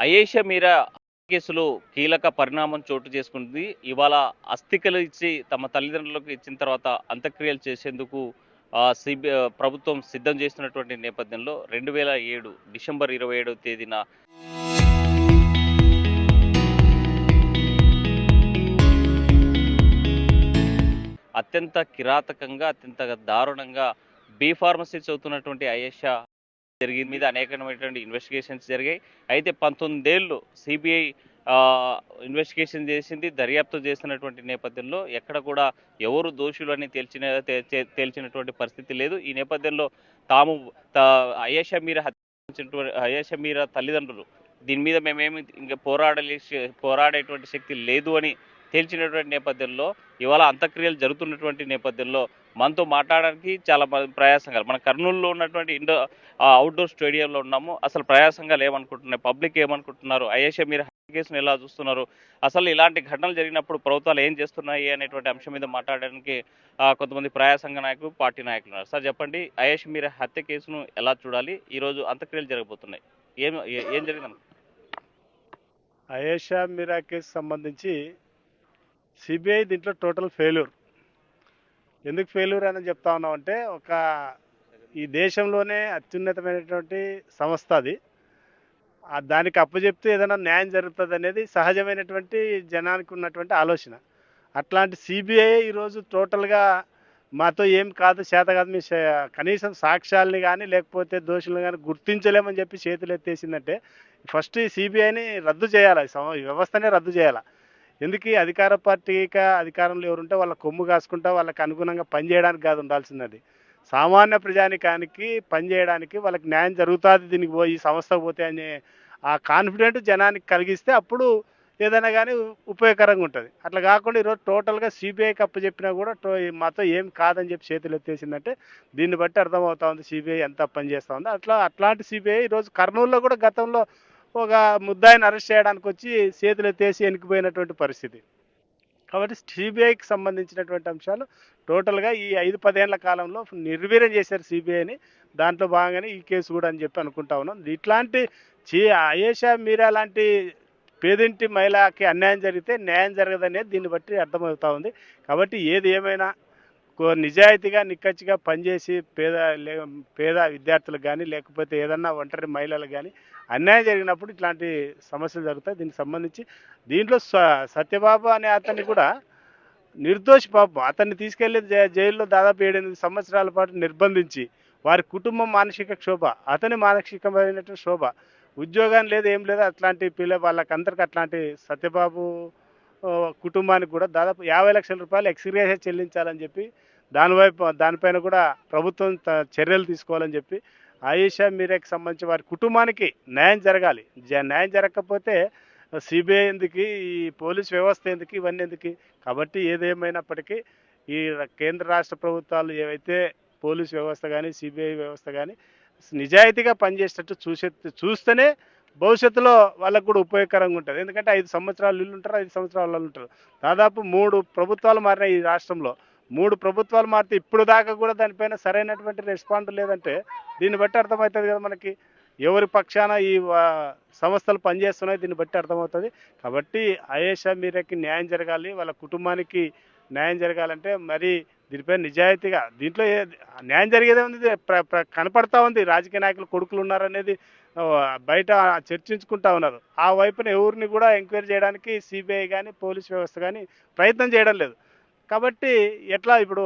అయేషా మీరా కేసులో కీలక పరిణామం చోటు చేసుకుంది. ఇవాళ అస్థికలు ఇచ్చి తమ తల్లిదండ్రులకు ఇచ్చిన తర్వాత అంత్యక్రియలు చేసేందుకు ప్రభుత్వం సిద్ధం చేస్తున్నటువంటి నేపథ్యంలో 2007 డిసెంబర్ 27వ తేదీన అత్యంత కిరాతకంగా, అత్యంత దారుణంగా ఫార్మసీ చదువుతున్నటువంటి అయేషా మీద అనేకమైనటువంటి ఇన్వెస్టిగేషన్స్ జరిగాయి. అయితే 19 ఏళ్ళు సిబిఐ ఇన్వెస్టిగేషన్ చేసింది, దర్యాప్తు చేస్తున్నటువంటి నేపథ్యంలో ఎక్కడ కూడా ఎవరు దోషులని తేల్చినటువంటి పరిస్థితి లేదు. ఈ నేపథ్యంలో తాము అయేషా మీరా అయేషా మీరా తల్లిదండ్రులు దీని మీద మేమేమి ఇంకా పోరాడేటువంటి శక్తి లేదు అని తేల్చినటువంటి నేపథ్యంలో ఇవాళ అంత్యక్రియలు జరుగుతున్నటువంటి నేపథ్యంలో మనతో మాట్లాడడానికి చాలా ప్రయాసంగా మన కర్నూలులో ఉన్నటువంటి అవుట్డోర్ స్టేడియంలో ఉన్నాము. అసలు ప్రయాసంగా ఏమనుకుంటున్నాయి, పబ్లిక్ ఏమనుకుంటున్నారు, అయేషా మీరు కేసును ఎలా చూస్తున్నారు, అసలు ఇలాంటి ఘటనలు జరిగినప్పుడు ప్రభుత్వాలు ఏం చేస్తున్నాయి అనేటువంటి అంశం మీద మాట్లాడడానికి కొంతమంది ప్రయాసంగ నాయకులు, పార్టీ నాయకులు ఉన్నారు. సార్ చెప్పండి, అయేషా మీరా హత్య కేసును ఎలా చూడాలి, ఈరోజు అంత్యక్రియలు జరగబోతున్నాయి, ఏం ఏం జరిగింది? అయేషా మీరా కేసు సంబంధించి సిబిఐ దీంట్లో టోటల్ ఫెయిల్యూర్. ఎందుకు ఫెయిల్యూర్ అని చెప్తా ఉన్నామంటే, ఈ దేశంలోనే అత్యున్నతమైనటువంటి సంస్థ అది. దానికి అప్పచెప్తే ఏదైనా న్యాయం జరుగుతుంది అనేది సహజమైనటువంటి జనానికి ఉన్నటువంటి ఆలోచన. అట్లాంటి సిబిఐ ఈరోజు టోటల్గా మాతో ఏం కాదు, చేత కాదు, మీ కనీసం సాక్ష్యాలని కానీ లేకపోతే దోషులను కానీ గుర్తించలేమని చెప్పి చేతులు ఎత్తేసిందంటే ఫస్ట్ ఈ సిబిఐని రద్దు చేయాలి, వ్యవస్థనే రద్దు చేయాలి. ఎందుకు అధికార పార్టీగా అధికారంలో ఎవరుంటే వాళ్ళ కొమ్ము కాసుకుంటా వాళ్ళకి అనుగుణంగా పనిచేయడానికి కాదు ఉండాల్సినది. సామాన్య ప్రజానికానికి పనిచేయడానికి వాళ్ళకి న్యాయం జరుగుతుంది దీనికి ఈ సంస్థకు పోతే అనే ఆ కాన్ఫిడెంట్ జనానికి కలిగిస్తే అప్పుడు ఏదైనా కానీ ఉపయోగకరంగా ఉంటుంది. అట్లా కాకుండా ఈరోజు టోటల్గా సిబిఐకి అప్పచెప్పినా కూడా మాతో ఏం కాదని చెప్పి చేతులు ఎత్తేసిందంటే దీన్ని బట్టి అర్థమవుతా ఉంది సిబిఐ ఎంత పనిచేస్తూ ఉంది. అట్లాంటి సిబిఐ ఈరోజు కర్నూలులో కూడా గతంలో ఒక ముద్దాయిని అరెస్ట్ చేయడానికి వచ్చి చేతులు ఎత్తేసి వెనుకపోయినటువంటి పరిస్థితి. కాబట్టి సిబిఐకి సంబంధించినటువంటి అంశాలు టోటల్గా ఈ 5-10 ఏళ్ల కాలంలో నిర్వీర్యం చేశారు సిబిఐని. దాంట్లో భాగంగానే ఈ కేసు కూడా అని చెప్పి అనుకుంటా ఉన్నాం. ఇట్లాంటి అయేషా మీరా లాంటి పేదింటి మహిళకి అన్యాయం జరిగితే న్యాయం జరగదనేది దీన్ని బట్టి అర్థమవుతా ఉంది. కాబట్టి ఏది ఏమైనా నిజాయితీగా నిక్కచ్చిగా పనిచేసి పేద విద్యార్థులకు కానీ లేకపోతే ఏదన్నా ఒంటరి మహిళలకు కానీ అన్యాయం జరిగినప్పుడు ఇట్లాంటి సమస్యలు జరుగుతాయి. దీనికి సంబంధించి దీంట్లో సత్యబాబు అనే అతన్ని కూడా నిర్దోషి పాపం, అతన్ని తీసుకెళ్లి జైల్లో దాదాపు 7-8 సంవత్సరాల పాటు నిర్బంధించి వారి కుటుంబం మానసిక క్షోభ, అతని మానసికమైనటువంటి శోభ, ఉద్యోగం లేదు ఏం లేదు, అట్లాంటి వాళ్ళకందరికి అట్లాంటి సత్యబాబు కుటుంబానికి కూడా దాదాపు 50 లక్షల రూపాయలు ఎక్స్గ్రేషియా చెల్లించాలని చెప్పి దానిపైన కూడా ప్రభుత్వం చర్యలు తీసుకోవాలని చెప్పి అయేషా మీరాకి సంబంధించి వారి కుటుంబానికి న్యాయం జరగాలి. న్యాయం జరగకపోతే సిబిఐ ఎందుకు, ఈ పోలీస్ వ్యవస్థ ఎందుకు, ఇవన్నీ ఎందుకు? కాబట్టి ఏదేమైనప్పటికీ ఈ కేంద్ర రాష్ట్ర ప్రభుత్వాలు ఏవైతే పోలీస్ వ్యవస్థ కానీ సిబిఐ వ్యవస్థ కానీ నిజాయితీగా పనిచేసేటట్టు చూస్తేనే భవిష్యత్తులో వాళ్ళకు కూడా ఉపయోగకరంగా ఉంటుంది. ఎందుకంటే 5 సంవత్సరాలు వీళ్ళు ఉంటారు, 5 సంవత్సరాలు వాళ్ళు ఉంటారు. దాదాపు 3 ప్రభుత్వాలు మారినాయి ఈ రాష్ట్రంలో. 3 ప్రభుత్వాలు మారితే ఇప్పుడు దాకా కూడా దానిపైన సరైనటువంటి రెస్పాండ్ లేదంటే దీన్ని బట్టి అర్థమవుతుంది కదా మనకి ఎవరి పక్షాన ఈ సంస్థలు పనిచేస్తున్నాయి, దీన్ని బట్టి అర్థమవుతుంది. కాబట్టి అయేషా మీరాకి న్యాయం జరగాలి, వాళ్ళ కుటుంబానికి న్యాయం జరగాలంటే మరి దీనిపై నిజాయితీగా దీంట్లో న్యాయం జరిగేదే ఉంది, కనపడతా ఉంది. రాజకీయ నాయకులు కొడుకులు ఉన్నారనేది బయట చర్చించుకుంటా ఉన్నారు. ఆ వైపున ఎవరిని కూడా ఎంక్వైరీ చేయడానికి సిబిఐ కానీ పోలీస్ వ్యవస్థ కానీ ప్రయత్నం చేయడం లేదు. కాబట్టి ఎట్లా ఇప్పుడు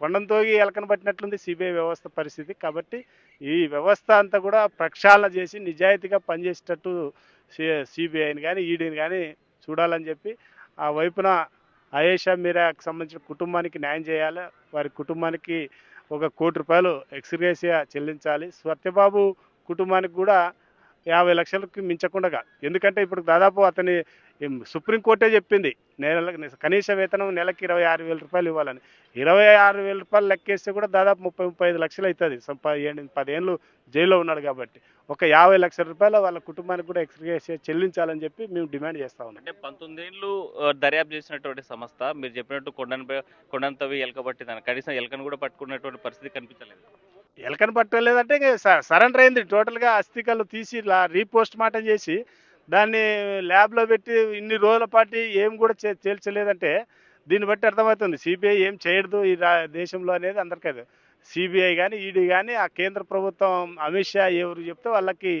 కొండను తోగి ఎలకను పట్టినట్లుంది సిబిఐ వ్యవస్థ పరిస్థితి. కాబట్టి ఈ వ్యవస్థ అంతా కూడా ప్రక్షాళన చేసి నిజాయితీగా పనిచేసేటట్టు సిబిఐని కానీ ఈడీని కానీ చూడాలని చెప్పి ఆ వైపున అయేషా మీరాకి సంబంధించిన కుటుంబానికి న్యాయం చేయాలి. వారి కుటుంబానికి 1 కోటి రూపాయలు ఎక్స్గ్రేషియా చెల్లించాలి. సత్యబాబు కుటుంబానికి కూడా 50 లక్షలకు మించకుండా, ఎందుకంటే ఇప్పుడు దాదాపు అతని సుప్రీంకోర్టే చెప్పింది కనీస వేతనం నెలకి 26,000 రూపాయలు ఇవ్వాలని. 26,000 రూపాయలు లెక్కేస్తే కూడా దాదాపు 30-35 లక్షలు అవుతుంది. 10 ఏళ్ళు జైల్లో ఉన్నాడు కాబట్టి 50 లక్షల రూపాయలు వాళ్ళ కుటుంబానికి కూడా ఎక్స్గ్రేషియా చెల్లించాలని చెప్పి మేము డిమాండ్ చేస్తా ఉన్నాం. అంటే 19 ఏళ్ళు దర్యాప్తు చేసినటువంటి సంస్థ మీరు చెప్పినట్టు కొండను తవ్వి ఎలకబట్టిందని, కనీసం ఎలకను కూడా పట్టుకున్నటువంటి పరిస్థితి కనిపించలేదు. ఎలకను పట్టలేదంటే సరెండర్ అయింది. టోటల్గా అస్థికలు తీసి రీపోస్ట్ మార్టం చేసి దాన్ని ల్యాబ్‌లో పెట్టి ఇన్ని రోజుల పాటు ఏం కూడా తేల్చలేదంటే, దీన్ని బట్టి అర్థమవుతుంది సీబీఐ ఏం చేయదు ఈ దేశంలో అనేది అందరికీ అది. సీబీఐ గాని, ఈడీ గాని ఆ కేంద్ర ప్రభుత్వం అమిత్ షా ఎవరు చెప్తే వాళ్ళకి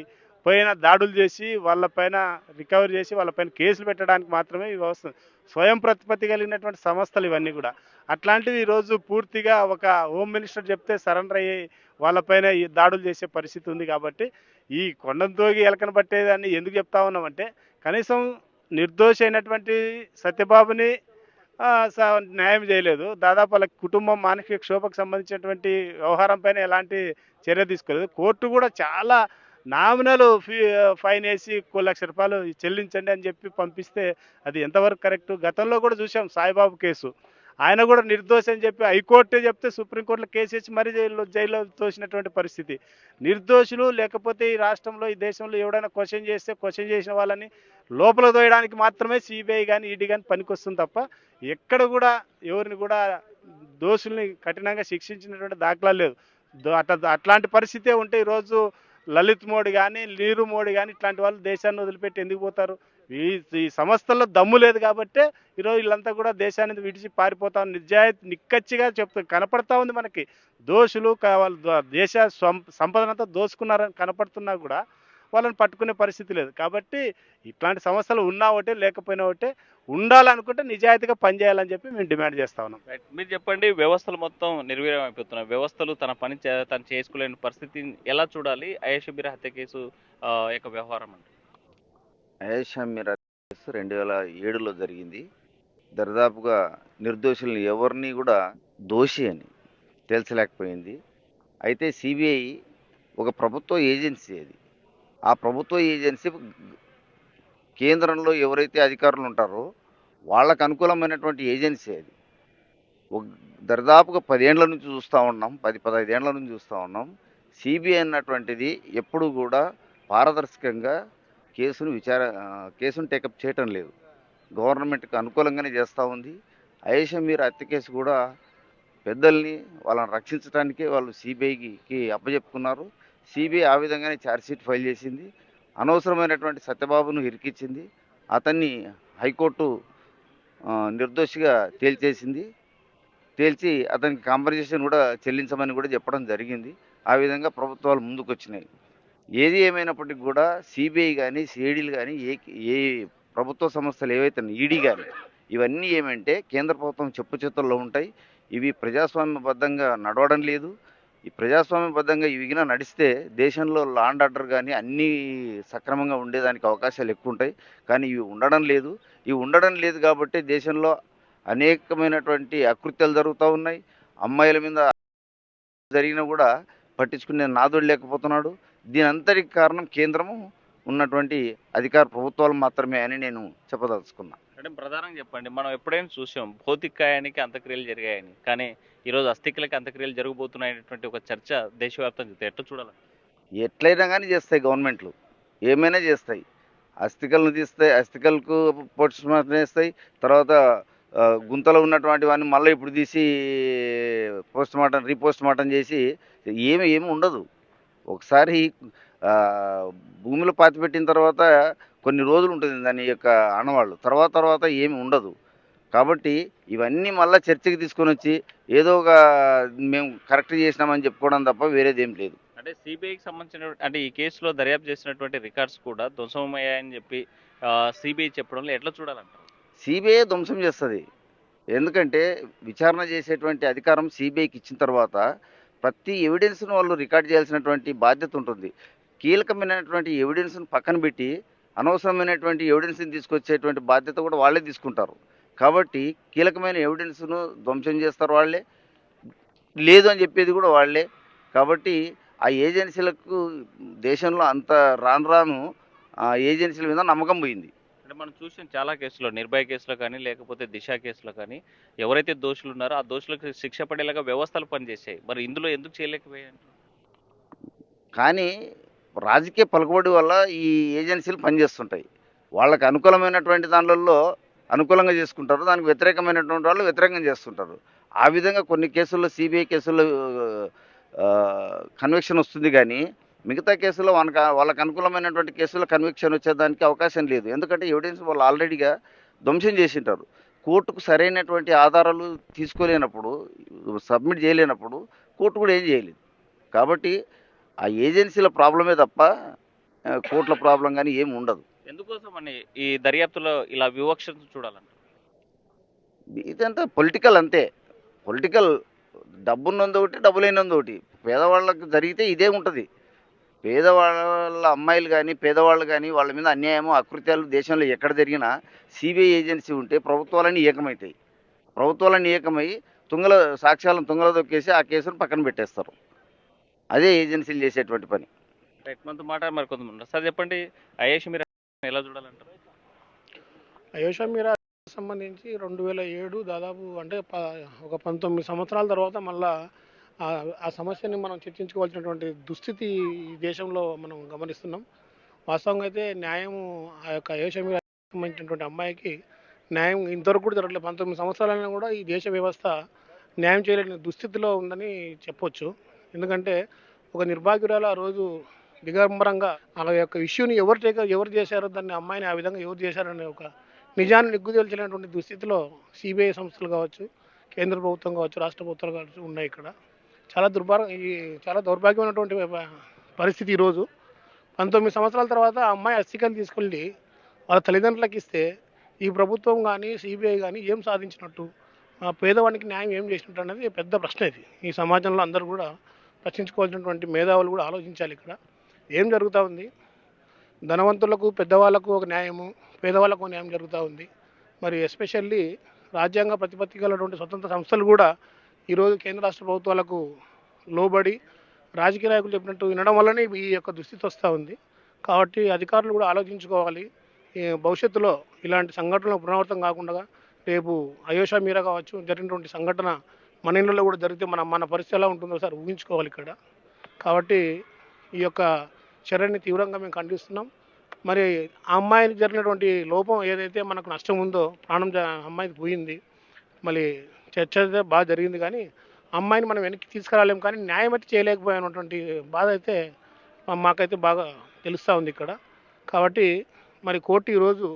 పైన దాడులు చేసి, వాళ్ళ పైన రికవరీ చేసి, వాళ్ళ పైన కేసులు పెట్టడానికి మాత్రమే ఈ వ్యవస్థ స్వయం ప్రతిపత్తి కలిగినటువంటి సంస్థలు ఇవన్నీ కూడా. అట్లాంటివి ఈరోజు పూర్తిగా ఒక హోమ్ మినిస్టర్ చెప్తే సరెండర్ అయ్యి వాళ్ళపైన ఈ దాడులు చేసే పరిస్థితి ఉంది కాబట్టి, ఈ కొండను తోగి ఎలకను పట్టేదాన్ని ఎందుకు చెప్తా ఉన్నామంటే, కనీసం నిర్దోషి అయినటువంటి సత్యబాబుని న్యాయం చేయలేదు. దాదాపు వాళ్ళ కుటుంబం మానసిక క్షోభకు సంబంధించినటువంటి వ్యవహారం పైన ఎలాంటి చర్య తీసుకోలేదు. కోర్టు కూడా చాలా నామినల్ ఫైన్ వేసి రూ. 1,00,000 చెల్లించండి అని చెప్పి పంపిస్తే అది ఎంతవరకు కరెక్టు? గతంలో కూడా చూసాం సాయిబాబు కేసు. ఆయన కూడా నిర్దోషి అని చెప్పి హైకోర్టే చెప్తే సుప్రీంకోర్టులో కేసేసి మరీ జైల్లో తోసినటువంటి పరిస్థితి. నిర్దోషులు లేకపోతే ఈ రాష్ట్రంలో, ఈ దేశంలో ఎవడైనా క్వెషన్ చేస్తే క్వెషన్ చేసిన వాళ్ళని లోపల తోయడానికి మాత్రమే సీబీఐ గాని, ఈడీ గాని పనికొస్తుంది తప్ప, ఎక్కడ కూడా ఎవరిని కూడా దోషుల్ని కఠినంగా శిక్షించినటువంటి దాఖలాలు లేదు. అట్లాంటి పరిస్థితే ఉంటే ఈరోజు లలిత్ మోడీ గాని, నీరు మోడీ గాని ఇట్లాంటి వాళ్ళు దేశాన్ని వదిలిపెట్టి ఎందుకు పోతారు? ఈ ఈ సంస్థల్లో దమ్ము లేదు కాబట్టే ఈరోజు వీళ్ళంతా కూడా దేశాన్ని విడిచి పారిపోతా నిక్కచ్చిగా కనపడతా ఉంది మనకి. దోషులు వాళ్ళు దేశ సంపదనంతా దోచుకున్నారని కనపడుతున్నా కూడా వాళ్ళని పట్టుకునే పరిస్థితి లేదు. కాబట్టి ఇట్లాంటి సమస్యలు ఉన్నా ఒకటే, లేకపోయినా ఒకటే, ఉండాలనుకుంటే నిజాయితీగా పనిచేయాలని చెప్పి మేము డిమాండ్ చేస్తా ఉన్నాం. రైట్. మీరు చెప్పండి, వ్యవస్థలు మొత్తం నిర్వీర్యం అయిపోతున్నాయి. వ్యవస్థలు తన పని తను చేసుకోలేని పరిస్థితిని ఎలా చూడాలి? అయేషా మీరా హత్య కేసు యొక్క వ్యవహారం అంటే అయేషా మీరా కేసు 2007లో జరిగింది. దరిదాపుగా నిర్దోషుల్ని ఎవరిని కూడా దోషి అని తేల్చలేకపోయింది. అయితే సిబిఐ ఒక ప్రభుత్వ ఏజెన్సీ అది. ఆ ప్రభుత్వ ఏజెన్సీ కేంద్రంలో ఎవరైతే అధికారులు ఉంటారో వాళ్ళకు అనుకూలమైనటువంటి ఏజెన్సీ అది. దరిదాపుగా 10 ఏండ్ల నుంచి చూస్తూ ఉన్నాం, 10-15 ఏండ్ల నుంచి చూస్తూ ఉన్నాం. సిబిఐ అన్నటువంటిది ఎప్పుడు కూడా పారదర్శకంగా కేసును టేకప్ చేయటం లేదు. గవర్నమెంట్కి అనుకూలంగానే చేస్తూ ఉంది. అయేషా మీరా హత్య కేసు కూడా పెద్దల్ని వాళ్ళని రక్షించడానికే వాళ్ళు సిబిఐకి అప్పచెప్పుకున్నారు. సిబిఐ ఆ విధంగానే ఛార్జ్షీట్ ఫైల్ చేసింది. అనవసరమైనటువంటి సత్యబాబును ఇరికించింది. అతన్ని హైకోర్టు నిర్దోషిగా తేల్చి అతనికి కాంపన్సేషన్ కూడా చెల్లించమని కూడా చెప్పడం జరిగింది. ఆ విధంగా ప్రభుత్వాలు ముందుకు వచ్చినాయి. ఏది ఏమైనప్పటికీ కూడా సిబిఐ కానీ, సిఐడీలు కానీ, ఏ ప్రభుత్వ సంస్థలు ఏవైతే ఈడీ కానీ, ఇవన్నీ ఏమంటే కేంద్ర ప్రభుత్వం చెప్పు చేతుల్లో ఉంటాయి. ఇవి ప్రజాస్వామ్యబద్ధంగా నడవడం లేదు. ఈ ప్రజాస్వామ్యబద్ధంగా ఇవి గిన నడిస్తే దేశంలో లా అండ్ ఆర్డర్ కానీ అన్నీ సక్రమంగా ఉండేదానికి అవకాశాలు ఎక్కువ ఉంటాయి. కానీ ఇవి ఉండడం లేదు కాబట్టి దేశంలో అనేకమైనటువంటి అకృత్యాలు జరుగుతూ ఉన్నాయి. అమ్మాయిల మీద జరిగినా కూడా పట్టించుకునే నాదుడు లేకపోతున్నాడు. దీని అంతటికి కారణం కేంద్రము ఉన్నటువంటి అధికార ప్రభుత్వాలు మాత్రమే అని నేను చెప్పదలుచుకున్నా. అంటే ప్రధానంగా చెప్పండి, మనం ఎప్పుడైనా చూసాం భౌతికాయానికి అంత్యక్రియలు జరిగాయని, కానీ ఈరోజు అస్థికలకి అంత్యక్రియలు జరగబోతున్నాయనేటువంటి ఒక చర్చ దేశవ్యాప్తంగా ఎట్లా చూడాలి? ఎట్లయినా కానీ చేస్తాయి గవర్నమెంట్లు, ఏమైనా చేస్తాయి. అస్థికలను తీస్తాయి, అస్థికలకు పోస్ట్ మార్టం వేస్తాయి. తర్వాత గుంతలో ఉన్నటువంటి వాడిని మళ్ళీ ఇప్పుడు తీసి రీపోస్ట్ మార్టం చేసి ఏమి ఉండదు. ఒకసారి భూమిలో పాతిపెట్టిన తర్వాత కొన్ని రోజులు ఉంటుంది దాని యొక్క ఆనవాళ్ళు, తర్వాత ఏమి ఉండదు. కాబట్టి ఇవన్నీ మళ్ళీ చర్చకి తీసుకొని వచ్చి ఏదో ఒక మేము కరెక్ట్ చేసినామని చెప్పుకోవడం తప్ప వేరేదేం లేదు. అంటే సిబిఐకి సంబంధించిన అంటే ఈ కేసులో దర్యాప్తు చేసినటువంటి రికార్డ్స్ కూడా ధ్వంసమయ్యాయని చెప్పి సిబిఐ చెప్పడంలో ఎట్లా చూడాలంటారు? సిబిఐ ధ్వంసం చేస్తుంది. ఎందుకంటే విచారణ చేసేటువంటి అధికారం సిబిఐకి ఇచ్చిన తర్వాత ప్రతి ఎవిడెన్స్ను వాళ్ళు రికార్డ్ చేయాల్సినటువంటి బాధ్యత ఉంటుంది. కీలకమైనటువంటి ఎవిడెన్స్ను పక్కన పెట్టి అనవసరమైనటువంటి ఎవిడెన్స్ని తీసుకొచ్చేటువంటి బాధ్యత కూడా వాళ్ళే తీసుకుంటారు. కాబట్టి కీలకమైన ఎవిడెన్స్ను ధ్వంసం చేస్తారు వాళ్ళే, లేదు అని చెప్పేది కూడా వాళ్ళే. కాబట్టి ఆ ఏజెన్సీలకు దేశంలో అంత రాను ఆ ఏజెన్సీల మీద నమ్మకం పోయింది. అంటే మనం చూసిన చాలా కేసులో, నిర్భయ కేసులో కానీ లేకపోతే దిశ కేసులో కానీ ఎవరైతే దోషులు ఉన్నారో ఆ దోషులకు శిక్ష పడేలాగా వ్యవస్థలు పనిచేసాయి. మరి ఇందులో ఎందుకు చేయలేకపోయాయి? కానీ రాజకీయ పలుకుబడి వల్ల ఈ ఏజెన్సీలు పనిచేస్తుంటాయి. వాళ్ళకి అనుకూలమైనటువంటి దానిలలో అనుకూలంగా చేసుకుంటారు, దానికి వ్యతిరేకమైనటువంటి వాళ్ళు వ్యతిరేకంగా చేస్తుంటారు. ఆ విధంగా కొన్ని కేసుల్లో సిబిఐ కేసుల్లో కన్విక్షన్ వస్తుంది. కానీ మిగతా కేసులో వాళ్ళకి అనుకూలమైనటువంటి కేసులో కన్విక్షన్ వచ్చేదానికి అవకాశం లేదు. ఎందుకంటే ఎవిడెన్స్ వాళ్ళు ఆల్రెడీగా ధ్వంసం చేసింటారు. కోర్టుకు సరైనటువంటి ఆధారాలు తీసుకోలేనప్పుడు, సబ్మిట్ చేయలేనప్పుడు కోర్టు కూడా ఏం చేయలేదు. కాబట్టి ఆ ఏజెన్సీల ప్రాబ్లమే తప్ప కోర్టుల ప్రాబ్లం కానీ ఏమి ఉండదు. ఎందుకోసం అని ఈ దర్యాప్తులో ఇలా వివక్షను చూడాలంట? ఇదంతా పొలిటికల్ అంతే. పొలిటికల్ డబ్బున్నది ఒకటి, డబ్బు లేనిది ఒకటి. పేదవాళ్ళకి జరిగితే ఇదే ఉంటుంది. పేదవాళ్ళ అమ్మాయిలు కానీ, పేదవాళ్ళు కానీ వాళ్ళ మీద అన్యాయము, అకృత్యాలు దేశంలో ఎక్కడ జరిగినా సిబిఐ ఏజెన్సీ ఉంటే ప్రభుత్వాలన్నీ ఏకమవుతాయి. ప్రభుత్వాలన్నీ ఏకమై సాక్ష్యాలను తుంగలో దొక్కేసి ఆ కేసును పక్కన పెట్టేస్తారు. అదే ఏజెన్సీలు చేసేటువంటి పని. రైట్, మనతో మాట మరి కొంతమంది సార్ చెప్పండి, ఐఏష్ మీరు ఎలా చూడాలంటారు? అయోషా మీరా సంబంధించి 2007 దాదాపు అంటే ఒక 19 సంవత్సరాల తర్వాత మళ్ళా ఆ సమస్యని మనం చర్చించుకోవాల్సినటువంటి దుస్థితి ఈ దేశంలో మనం గమనిస్తున్నాం. వాస్తవంగా అయితే న్యాయం ఆ యొక్క అయోషా మీరా సంబంధించినటువంటి అమ్మాయికి న్యాయం ఇంతవరకు కూడా జరగలేదు. 19 సంవత్సరాలైనా కూడా ఈ దేశ వ్యవస్థ న్యాయం చేయలేని దుస్థితిలో ఉందని చెప్పొచ్చు. ఎందుకంటే ఒక నిర్భాగ్యురాలు ఆ రోజు దిగంబరంగా ఆ యొక్క ఇష్యూని ఎవరు చేశారో, దాన్ని అమ్మాయిని ఆ విధంగా ఎవరు చేశారనే ఒక నిజాన్ని నిగ్గుదేల్చినటువంటి దుస్థితిలో సిబిఐ సంస్థలు కావచ్చు, కేంద్ర ప్రభుత్వం కావచ్చు, రాష్ట్ర ప్రభుత్వాలు కావచ్చు ఉన్నాయి ఇక్కడ. చాలా దౌర్భాగ్యమైనటువంటి పరిస్థితి ఈరోజు. 19 సంవత్సరాల తర్వాత ఆ అమ్మాయి అస్థికలు తీసుకెళ్ళి వాళ్ళ తల్లిదండ్రులకు ఇస్తే ఈ ప్రభుత్వం కానీ, సిబిఐ కానీ ఏం సాధించినట్టు, ఆ పేదవానికి న్యాయం ఏం చేసినట్టు అనేది పెద్ద ప్రశ్న ఇది. ఈ సమాజంలో అందరూ కూడా ప్రశ్నించుకోవాల్సినటువంటి మేధావులు కూడా ఆలోచించాలి. ఇక్కడ ఏం జరుగుతూ ఉంది? ధనవంతులకు, పెద్దవాళ్ళకు ఒక న్యాయము, పేదవాళ్ళకు ఒక న్యాయం జరుగుతూ ఉంది. మరి ఎస్పెషల్లీ రాజ్యాంగ ప్రతిపత్తి గలటువంటి స్వతంత్ర సంస్థలు కూడా ఈరోజు కేంద్ర రాష్ట్ర ప్రభుత్వాలకు లోబడి రాజకీయ నాయకులు చెప్పినట్టు వినడం వల్లనే ఈ యొక్క దుస్థితి వస్తూ ఉంది. కాబట్టి అధికారులు కూడా ఆలోచించుకోవాలి. భవిష్యత్తులో ఇలాంటి సంఘటనలు పునరావృతం కాకుండా రేపు అయోషా మీరా కావచ్చు జరిగినటువంటి సంఘటన మన ఇళ్ళలో కూడా జరిగితే మన పరిస్థితి ఎలా ఉంటుందో సార్ ఊహించుకోవాలి ఇక్కడ. కాబట్టి ఈ యొక్క చర్యని తీవ్రంగా మేము ఖండిస్తున్నాం. మరి ఆ అమ్మాయికి జరిగినటువంటి లోపం ఏదైతే మనకు నష్టం ఉందో, అమ్మాయికి పోయింది, మళ్ళీ చర్చ అయితే బాగా జరిగింది, కానీ అమ్మాయిని మనం వెనక్కి తీసుకురాలేము, కానీ న్యాయం అయితే చేయలేకపోయినటువంటి బాధ అయితే మాకైతే బాగా తెలుస్తూ ఉంది ఇక్కడ. కాబట్టి మరి కోర్టు ఈరోజు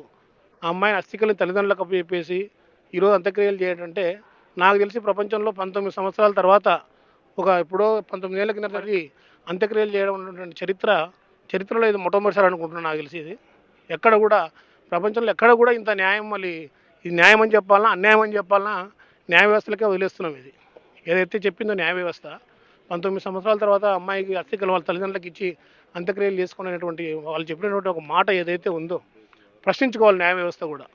ఆ అమ్మాయిని అస్థికల్ని తల్లిదండ్రులకు అప్పచెప్పేసి ఈరోజు అంత్యక్రియలు చేయడంటే, నాకు తెలిసి ప్రపంచంలో 19 సంవత్సరాల తర్వాత ఎప్పుడో 19 ఏళ్ల కింద అంత్యక్రియలు చేయడం ఉన్నటువంటి చరిత్రలో ఇది మొట్టమొదటిసారి అనుకుంటున్నాను. నాకు తెలిసి ఇది ఎక్కడ కూడా ప్రపంచంలో ఎక్కడ కూడా ఇంత న్యాయం, మళ్ళీ ఇది న్యాయం అని చెప్పాలన్నా అన్యాయం అని చెప్పాలన్నా న్యాయ వ్యవస్థలకే వదిలేస్తున్నాం. ఇది ఏదైతే చెప్పిందో న్యాయ వ్యవస్థ 19 సంవత్సరాల తర్వాత అమ్మాయికి అస్థికలు వాళ్ళ తల్లిదండ్రులకు ఇచ్చి అంత్యక్రియలు చేసుకునేటువంటి వాళ్ళు చెప్పినటువంటి ఒక మాట ఏదైతే ఉందో ప్రశ్నించుకోవాలి. న్యాయ వ్యవస్థ కూడా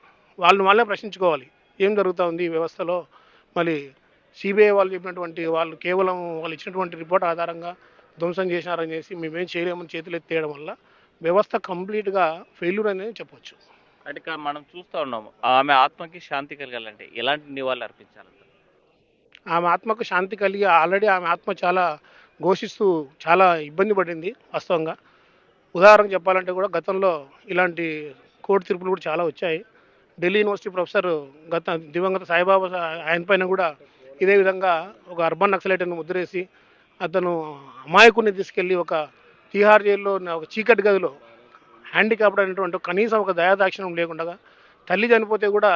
వాళ్ళే ప్రశ్నించుకోవాలి. ఏం జరుగుతూ ఉంది ఈ వ్యవస్థలో? మళ్ళీ సిబిఐ వాళ్ళు చెప్పినటువంటి వాళ్ళు కేవలం వాళ్ళు ఇచ్చినటువంటి రిపోర్ట్ ఆధారంగా ధ్వంసం చేసినారని చేసి మేమేం చేయలేమని చేతులు ఎత్తేయడం వల్ల వ్యవస్థ కంప్లీట్గా ఫెయిల్యూర్ అనేది చెప్పొచ్చు. అంటే మనం చూస్తూ ఉన్నాము, ఆమె ఆత్మకి శాంతి కలగాలంటే ఎలాంటి నివాళులు అర్పించాలంట? ఆమె ఆత్మకు శాంతి కలిగి ఆల్రెడీ ఆమె ఆత్మ చాలా ఘోషిస్తూ చాలా ఇబ్బంది పడింది వాస్తవంగా. ఉదాహరణకు చెప్పాలంటే కూడా గతంలో ఇలాంటి కోర్టు తీర్పులు కూడా చాలా వచ్చాయి. ఢిల్లీ యూనివర్సిటీ ప్రొఫెసర్ దివంగత సాయిబాబా ఆయన పైన కూడా ఇదే విధంగా ఒక అర్బన్ నక్సలైట్ను ముద్రేసి అతను అమాయకుడిని తీసుకెళ్ళి ఒక తిహార్ జైల్లో ఒక చీకటి గదిలో హ్యాండిక్యాప్డ్ అయినటువంటి కనీసం ఒక దయాదాక్షిణ్యం లేకుండా, తల్లి చనిపోతే కూడా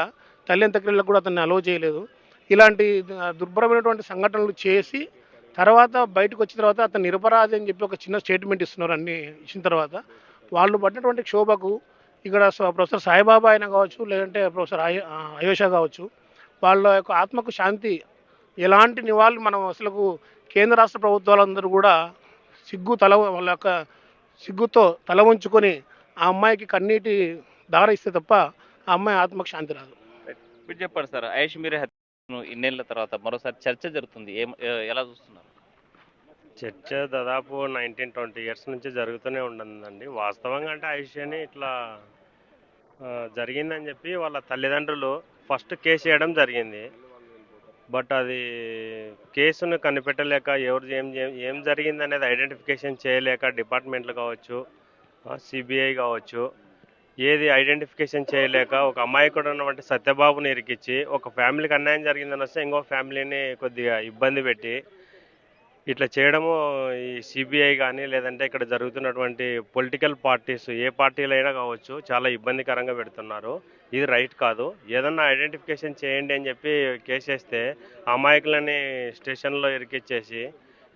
తల్లి అంత్యక్రియలకు కూడా అతన్ని అలో చేయలేదు. ఇలాంటి దుర్భరమైనటువంటి సంఘటనలు చేసి తర్వాత బయటకు వచ్చిన తర్వాత అతను నిరపరాధి అని చెప్పి ఒక చిన్న స్టేట్మెంట్ ఇస్తున్నారు. అన్ని ఇచ్చిన తర్వాత వాళ్ళు పడినటువంటి క్షోభకు ఇక్కడ ప్రొఫెసర్ సాయిబాబా అయినా కావచ్చు, లేదంటే ప్రొఫెసర్ అయోషా కావచ్చు, వాళ్ళ యొక్క ఆత్మకు శాంతి ఎలాంటి నివాళులు మనం అసలు కేంద్ర రాష్ట్ర ప్రభుత్వాలందరూ కూడా వాళ్ళ యొక్క సిగ్గుతో తల ఉంచుకొని ఆ అమ్మాయికి కన్నీటి దార ఇస్తే తప్ప ఆ అమ్మాయి ఆత్మకు శాంతి రాదు. మీరు చెప్పండి సార్, ఐయేష్ మీరా హత్యను ఇన్నేళ్ల తర్వాత మరోసారి చర్చ జరుగుతుంది, ఎలా చూస్తున్నారు? చర్చ దాదాపు 19-20 ఇయర్స్ నుంచి జరుగుతూనే ఉంటుందండి. వాస్తవంగా అంటే ఐషియాని ఇట్లా జరిగిందని చెప్పి వాళ్ళ తల్లిదండ్రులు ఫస్ట్ కేసు వేయడం జరిగింది. బట్ అది కేసును కనిపెట్టలేక ఎవరు ఏం జరిగింది అనేది ఐడెంటిఫికేషన్ చేయలేక డిపార్ట్మెంట్లు కావచ్చు, సిబిఐ కావచ్చు, ఏది ఐడెంటిఫికేషన్ చేయలేక ఒక అమాయకుడు ఉన్నటువంటి సత్యబాబుని ఇరికిచ్చి ఒక ఫ్యామిలీకి అన్యాయం జరిగిందని వస్తే ఇంకో ఫ్యామిలీని కొద్దిగా ఇబ్బంది పెట్టి ఇట్లా చేయడము ఈ సిబిఐ కానీ లేదంటే ఇక్కడ జరుగుతున్నటువంటి పొలిటికల్ పార్టీస్ ఏ పార్టీలైనా కావచ్చు చాలా ఇబ్బందికరంగా పెడుతున్నారు. ఇది రైట్ కాదు. ఏదన్నా ఐడెంటిఫికేషన్ చేయండి అని చెప్పి కేసేస్తే అమాయకులని స్టేషన్లో ఇరికిచ్చేసి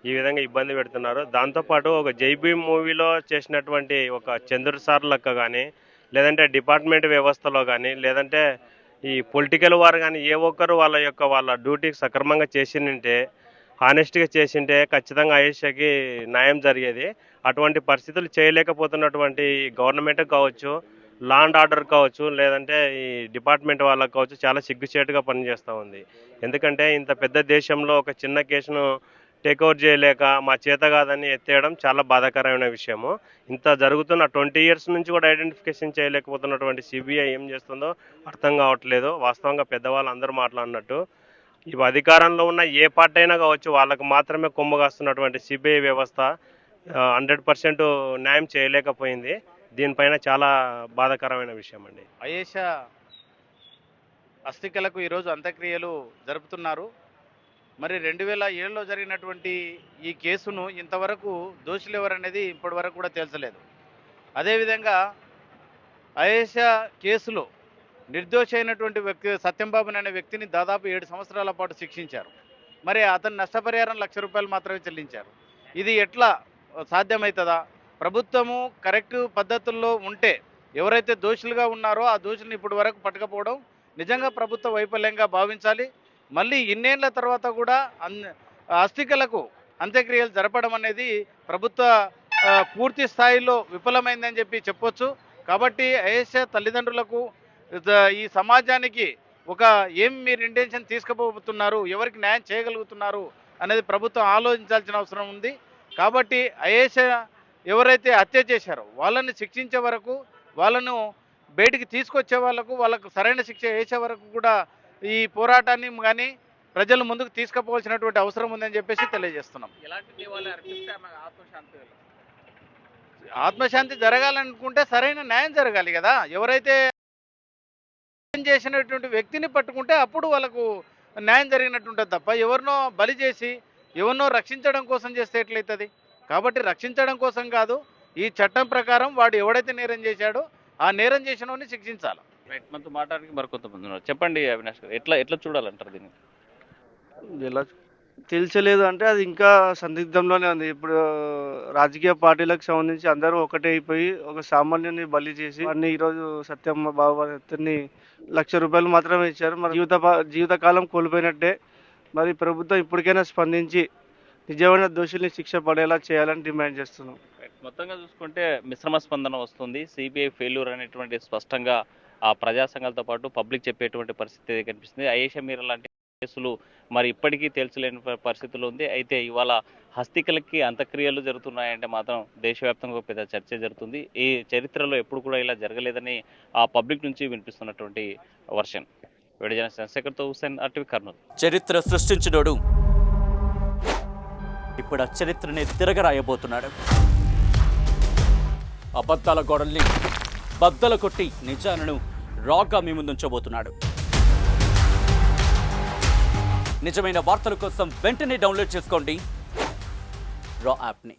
ఈ విధంగా ఇబ్బంది పెడుతున్నారు. దాంతోపాటు ఒక జైభీమ్ మూవీలో చేసినటువంటి ఒక చంద్ర సార్ లెక్క కానీ లేదంటే డిపార్ట్మెంట్ వ్యవస్థలో కానీ లేదంటే ఈ పొలిటికల్ వారు కానీ ఏ ఒక్కరు వాళ్ళ డ్యూటీకి సక్రమంగా చేసిందంటే హానెస్ట్గా చేసింటే ఖచ్చితంగా ఆయేషాకి న్యాయం జరిగేది. అటువంటి పరిస్థితులు చేయలేకపోతున్నటువంటి గవర్నమెంట్ కావచ్చు, లా అండ్ ఆర్డర్ కావచ్చు, లేదంటే ఈ డిపార్ట్మెంట్ వాళ్ళకి కావచ్చు చాలా సిగ్గుచేటుగా పనిచేస్తూ ఉంది. ఎందుకంటే ఇంత పెద్ద దేశంలో ఒక చిన్న కేసును టేక్ఓవర్ చేయలేక మా చేత కాదని ఎత్తేయడం చాలా బాధాకరమైన విషయము. ఇంత జరుగుతున్న 20 years నుంచి కూడా ఐడెంటిఫికేషన్ చేయలేకపోతున్నటువంటి సిబిఐ ఏం చేస్తుందో అర్థం కావట్లేదు. వాస్తవంగా పెద్దవాళ్ళు అందరూ మాట్లాడినట్టు ఇవి అధికారంలో ఉన్న ఏ పార్టీ అయినా కావచ్చు వాళ్ళకు మాత్రమే కొమ్ము కాస్తున్నటువంటి సిబిఐ వ్యవస్థ 100% న్యాయం చేయలేకపోయింది. దీనిపైన చాలా బాధాకరమైన విషయం అండి. అయేషా అస్థికలకు ఈరోజు అంత్యక్రియలు జరుపుతున్నారు. మరి 2007లో జరిగినటువంటి ఈ కేసును ఇంతవరకు దోషులు ఎవరనేది ఇప్పటి వరకు కూడా తేల్చలేదు. అదేవిధంగా అయేషా కేసులో నిర్దోషి అయినటువంటి వ్యక్తి సత్యంబాబుని అనే వ్యక్తిని దాదాపు 7 సంవత్సరాల పాటు శిక్షించారు. మరి అతని నష్టపరిహారం ₹1,00,000 మాత్రమే చెల్లించారు. ఇది ఎట్లా సాధ్యమవుతుందా? ప్రభుత్వము కరెక్ట్ పద్ధతుల్లో ఉంటే ఎవరైతే దోషులుగా ఉన్నారో ఆ దోషుల్ని ఇప్పటి వరకు పట్టకపోవడం నిజంగా ప్రభుత్వ వైఫల్యంగా భావించాలి. మళ్ళీ ఇన్నేళ్ల తర్వాత కూడా అస్థికలకు అంత్యక్రియలు జరపడం అనేది ప్రభుత్వ పూర్తి స్థాయిలో విఫలమైందని చెప్పొచ్చు. కాబట్టి అయేషా తల్లిదండ్రులకు ఈ సమాజానికి ఏం మీరు ఇంటెన్షన్ తీసుకుపోతున్నారు, ఎవరికి న్యాయం చేయగలుగుతున్నారు అనేది ప్రభుత్వం ఆలోచించాల్సిన అవసరం ఉంది. కాబట్టి అయేషా ఎవరైతే హత్య చేశారో వాళ్ళని శిక్షించే వరకు, వాళ్ళను బయటికి తీసుకొచ్చే వాళ్ళకు సరైన శిక్ష వేసే వరకు కూడా ఈ పోరాటాన్ని కానీ ప్రజలు ముందుకు తీసుకుపోవాల్సినటువంటి అవసరం ఉందని చెప్పేసి తెలియజేస్తున్నాం. ఆత్మశాంతి జరగాలనుకుంటే సరైన న్యాయం జరగాలి కదా. ఎవరైతే చేసినటువంటి వ్యక్తిని పట్టుకుంటే అప్పుడు వాళ్ళకు న్యాయం జరిగినట్టు ఉంటుంది తప్ప ఎవరినో బలి చేసి ఎవరినో రక్షించడం కోసం చేస్తే ఎట్లయితుంది? కాబట్టి రక్షించడం కోసం కాదు, ఈ చట్టం ప్రకారం వాడు ఎవడైతే నేరం చేశాడో ఆ నేరం చేసిన వాడిని శిక్షించాలి. రైట్, మనతో మాట్లాడడానికి మరికొంతమంది ఉన్నారు. చెప్పండి అవినాష్ గారు, ఎట్లా చూడాలంటారు దీన్ని? ఎలా తెలియలేదు అంటే అది ఇంకా సందిగ్ధంలోనే ఉంది. ఇప్పుడు రాజకీయ పార్టీలకు సంబంధించి అందరూ ఒకటే అయిపోయి ఒక సామాన్యుని బలి చేసి అన్ని ఈరోజు సత్యం బాబు అతన్ని ₹1,00,000 మాత్రమే ఇచ్చారు. మరి జీవితకాలం కోల్పోయినట్టే. మరి ప్రభుత్వం ఇప్పటికైనా స్పందించి నిజమైన దోషుల్ని శిక్ష పడేలా చేయాలని డిమాండ్ చేస్తున్నాం. మొత్తంగా చూసుకుంటే మిశ్రమ స్పందన వస్తుంది. సిబిఐ ఫెయిల్యూర్ అనేటువంటి స్పష్టంగా ఆ ప్రజా సంఘాలతో పాటు పబ్లిక్ చెప్పేటువంటి పరిస్థితి కనిపిస్తుంది. అయేషా మీరా లాంటి కేసులు మరి ఇప్పటికీ తేల్చలేని పరిస్థితుల్లో ఉంది. అయితే ఇవాళ హస్తికలకి అంత్యక్రియలు జరుగుతున్నాయంటే మాత్రం దేశవ్యాప్తంగా పెద్ద చర్చ జరుగుతుంది. ఈ చరిత్రలో ఎప్పుడు కూడా ఇలా జరగలేదని ఆ పబ్లిక్ నుంచి వినిపిస్తున్నటువంటి వర్షన్. విడజన చంద్రశేఖర్తో హుస్సేన్, RTV కర్నూలు. చరిత్ర సృష్టించినోడు ఇప్పుడు ఆ చరిత్రని తిరగరాయబోతున్నాడు. అబద్ధాల గోడల్ని బద్దలు కొట్టి నిజాలను రాగా మీ ముందుంచబోతున్నాడు. నిజమైన వార్తల కోసం వెంటనే డౌన్లోడ్ చేసుకోండి రా యాప్ని.